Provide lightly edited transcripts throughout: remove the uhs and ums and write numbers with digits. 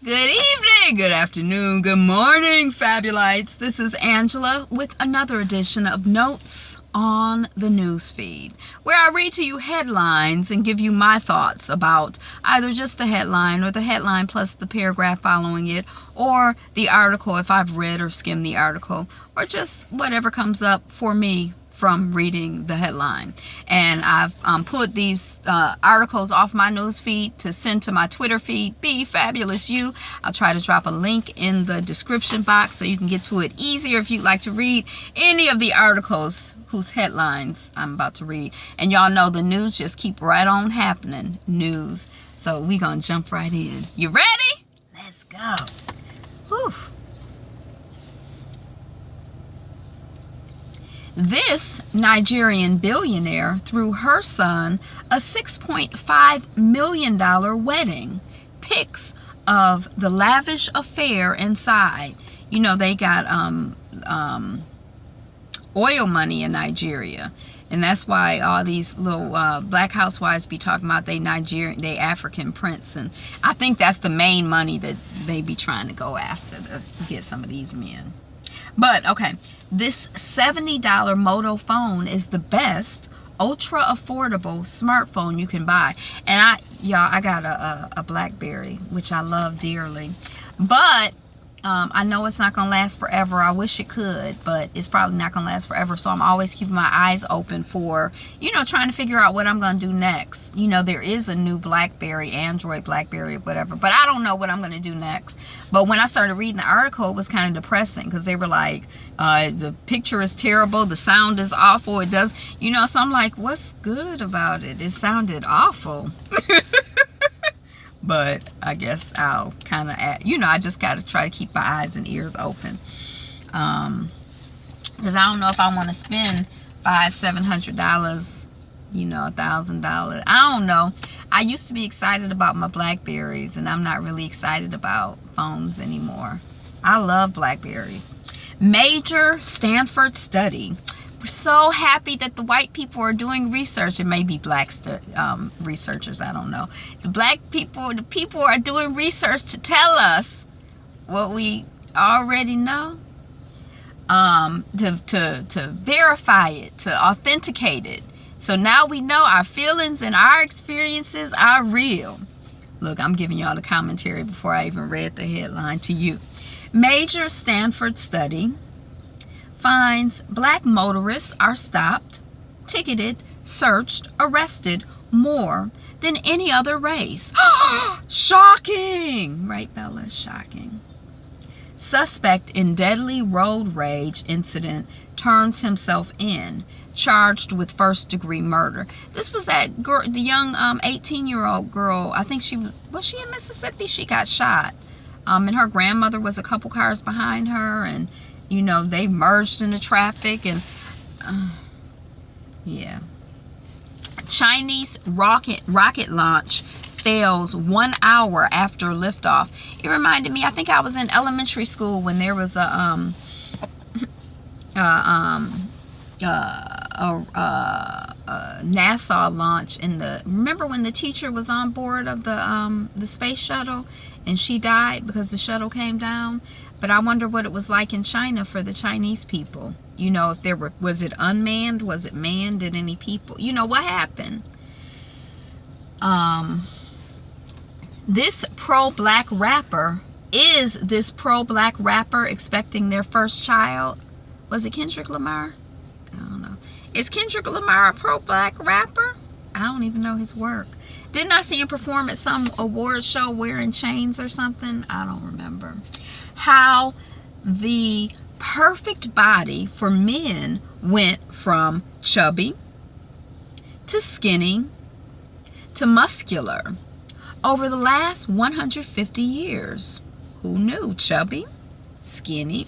Good evening, good afternoon, good morning, Fabulites. This is Angela with another edition of Notes on the Newsfeed, where I read to you headlines and give you my thoughts about either just the headline or the headline plus the paragraph following it, or the article if I've read or skimmed the article, or just whatever comes up for me from reading the headline. And I've put these articles off my news feed to send to my Twitter feed, Be Fabulous You. I'll try to drop a link in the description box so you can get to it easier if you'd like to read any of the articles whose headlines I'm about to read. And y'all know the news just keep right on happening. News. So we gonna jump right in. You ready? Let's go. Whew. This Nigerian billionaire threw her son a $6.5 million wedding. Pics of the lavish affair inside. You know, they got oil money in Nigeria. And that's why all these little black housewives be talking about they African prince. And I think that's the main money that they be trying to go after to get some of these men. But, okay, this $70 Moto phone is the best ultra affordable smartphone you can buy. And I got a BlackBerry, which I love dearly. But I know it's not going to last forever. I wish it could, but it's probably not going to last forever. So I'm always keeping my eyes open for, you know, trying to figure out what I'm going to do next. You know, there is a new BlackBerry, Android BlackBerry, whatever. But I don't know what I'm going to do next. But when I started reading the article, it was kind of depressing because they were like, the picture is terrible. The sound is awful. It does, you know, so I'm like, what's good about it? It sounded awful. But I guess I'll kind of, you know, I just got to try to keep my eyes and ears open. Because I don't know if I want to spend $500-$700, you know, $1,000. I don't know. I used to be excited about my Blackberries, and I'm not really excited about phones anymore. I love Blackberries. Major Stanford study. We're so happy that the white people are doing research. It may be black researchers, I don't know. The people are doing research to tell us what we already know, to verify it, to authenticate it. So now we know our feelings and our experiences are real. Look, I'm giving y'all the commentary before I even read the headline to you. Major Stanford study finds black motorists are stopped, ticketed, searched, arrested more than any other race. Shocking! Right, Bella? Shocking. Suspect in deadly road rage incident turns himself in, charged with first-degree murder. This was that girl, the young 18-year-old girl. I think was she in Mississippi? She got shot. And her grandmother was a couple cars behind her, and you know, they merged into traffic, and yeah. Chinese rocket launch fails 1 hour after liftoff. It reminded me, I think I was in elementary school when there was a NASA launch remember when the teacher was on board of the space shuttle and she died because the shuttle came down? But I wonder what it was like in China for the Chinese people. You know, if was it unmanned? Was it manned? Did any people, you know, what happened? Is this pro-black rapper expecting their first child? Was it Kendrick Lamar? I don't know. Is Kendrick Lamar a pro-black rapper? I don't even know his work. Didn't I see him perform at some award show wearing chains or something? I don't remember. How the perfect body for men went from chubby to skinny to muscular over the last 150 years. Who knew? Chubby, skinny.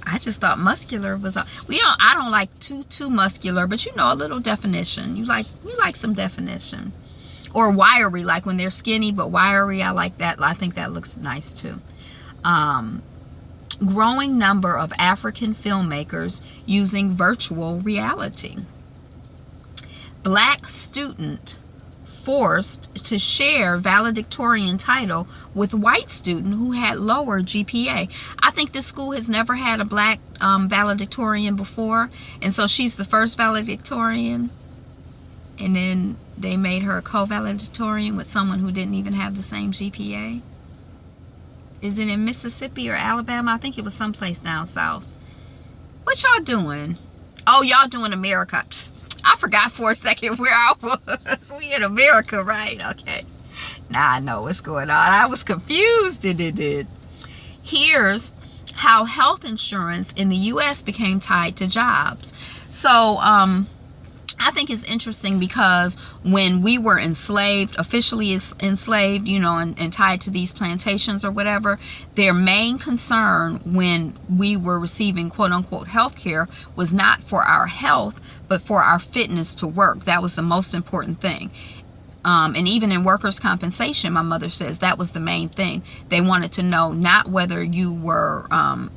I just thought muscular was I don't like too muscular, but you know, a little definition. You like some definition. Or wiry, like when they're skinny but wiry. I like that. I think that looks nice too. Growing number of African filmmakers using virtual reality. Black student forced to share valedictorian title with white student who had lower GPA. I think this school has never had a black valedictorian before, and so she's the first valedictorian, and then they made her a co-valedictorian with someone who didn't even have the same GPA. Is it in Mississippi or Alabama? I think it was someplace down south. What y'all doing? Oh, y'all doing America. Psst, I forgot for a second where I was. We in America, right? Okay. Now I know what's going on. I was confused. Here's how health insurance in the U.S. became tied to jobs. So, I think it's interesting because when we were enslaved, officially enslaved, you know, and tied to these plantations or whatever, their main concern when we were receiving quote unquote health care was not for our health, but for our fitness to work. That was the most important thing. And even in workers' compensation, my mother says that was the main thing. They wanted to know not whether you were,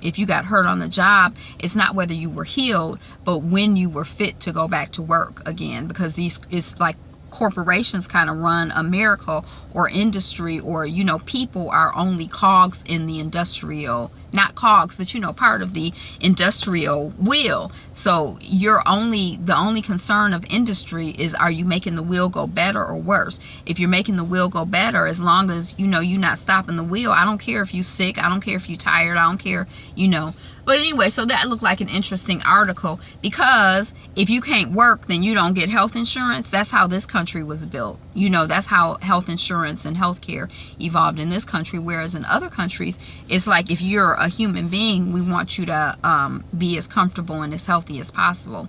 if you got hurt on the job, it's not whether you were healed, but when you were fit to go back to work again. Because it's like corporations kind of run America, or industry, or, you know, people are only cogs in the industrial, not cogs, but, you know, part of the industrial wheel. So the only concern of industry is, are you making the wheel go better or worse? If you're making the wheel go better, as long as, you know, you're not stopping the wheel, I don't care if you're sick, I don't care if you're tired, I don't care, you know. But anyway, so that looked like an interesting article, because if you can't work, then you don't get health insurance. That's how this country was built. You know, that's how health insurance and healthcare evolved in this country. Whereas in other countries, it's like, if you're a human being, we want you to be as comfortable and as healthy as possible.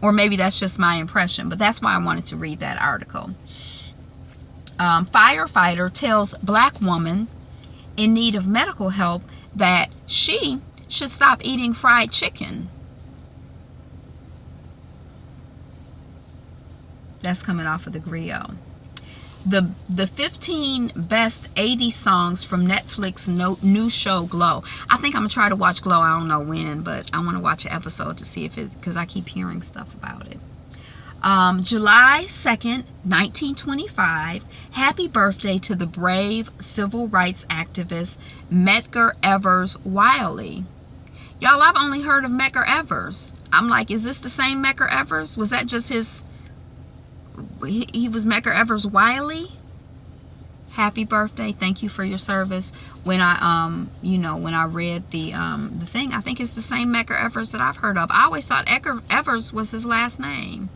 Or maybe that's just my impression, but that's why I wanted to read that article. Firefighter tells black woman in need of medical help that she should stop eating fried chicken. That's coming off of the Griot. The 15 best 80 songs from Netflix new show Glow. I think I'm gonna try to watch Glow. I don't know when, but I want to watch an episode to see if it, because I keep hearing stuff about it. July 2nd, 1925. Happy birthday to the brave civil rights activist Medgar Evers Wiley. Y'all, I've only heard of Medgar Evers. I'm like, is this the same Medgar Evers? Was that just his... He was Medgar Evers Wiley? Happy birthday. Thank you for your service. When I, you know, when I read the thing, I think it's the same Medgar Evers that I've heard of. I always thought Edgar Evers was his last name.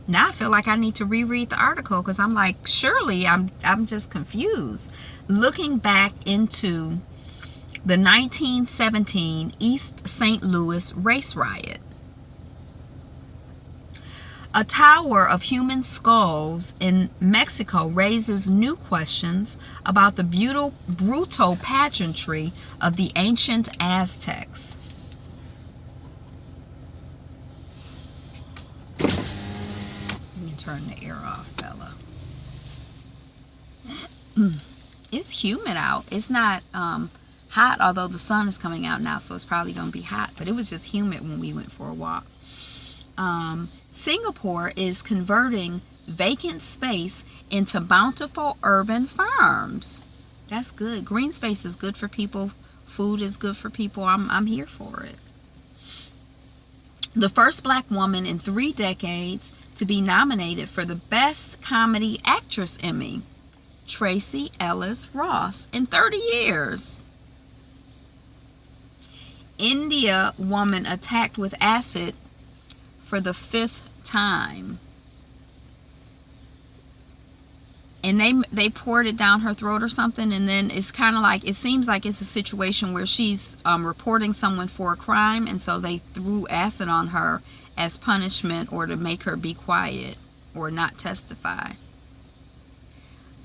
Now I feel like I need to reread the article, because I'm like, surely I'm just confused. Looking back into the 1917 East St. Louis race riot. A tower of human skulls in Mexico raises new questions about the brutal pageantry of the ancient Aztecs. Let me turn the air off, Bella. It's humid out. It's not hot, although the sun is coming out now, so it's probably going to be hot. But it was just humid when we went for a walk. Singapore is converting vacant space into bountiful urban farms. That's good. Green space is good for people. Food is good for people. I'm here for it. The first black woman in 3 decades to be nominated for the Best Comedy Actress Emmy. Tracee Ellis Ross in 30 years. India woman attacked with acid for the 5th time. And they poured it down her throat or something, and then it's kind of like, it seems like it's a situation where she's reporting someone for a crime, and so they threw acid on her as punishment, or to make her be quiet or not testify.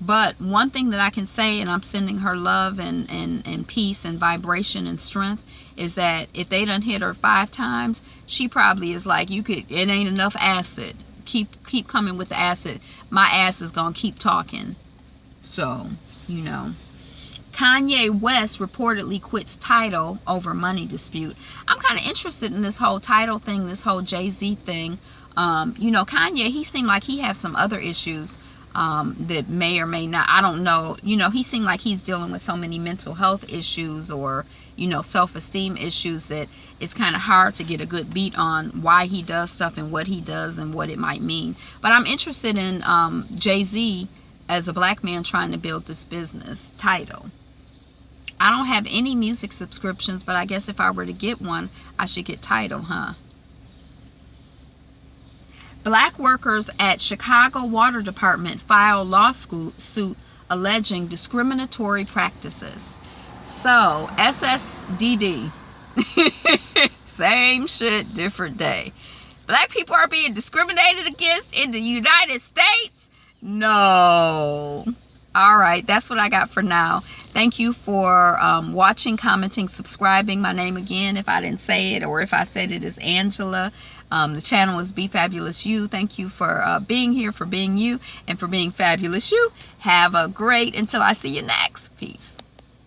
But one thing that I can say, and I'm sending her love and peace and vibration and strength, is that if they done hit her 5 times, she probably is like, it ain't enough acid. Keep coming with the acid. My ass is gonna keep talking. So, you know. Kanye West reportedly quits Tidal over money dispute. I'm kind of interested in this whole Tidal thing, this whole Jay-Z thing. You know, Kanye, he seemed like he has some other issues that may or may not, I don't know, you know, he seemed like he's dealing with so many mental health issues or, you know, self-esteem issues that it's kind of hard to get a good beat on why he does stuff and what he does and what it might mean. But I'm interested in Jay-Z as a black man trying to build this business, Tidal. I don't have any music subscriptions, but I guess if I were to get one, I should get Tidal, huh? Black workers at Chicago Water Department file lawsuit alleging discriminatory practices. So, SSDD. Same shit, different day. Black people are being discriminated against in the United States? No. All right, that's what I got for now. Thank you for watching, commenting, subscribing. My name again, if I didn't say it, or if I said it, is Angela. The channel is Be Fabulous You. Thank you for being here, for being you, and for being fabulous you. Have a great, until I see you next. Peace.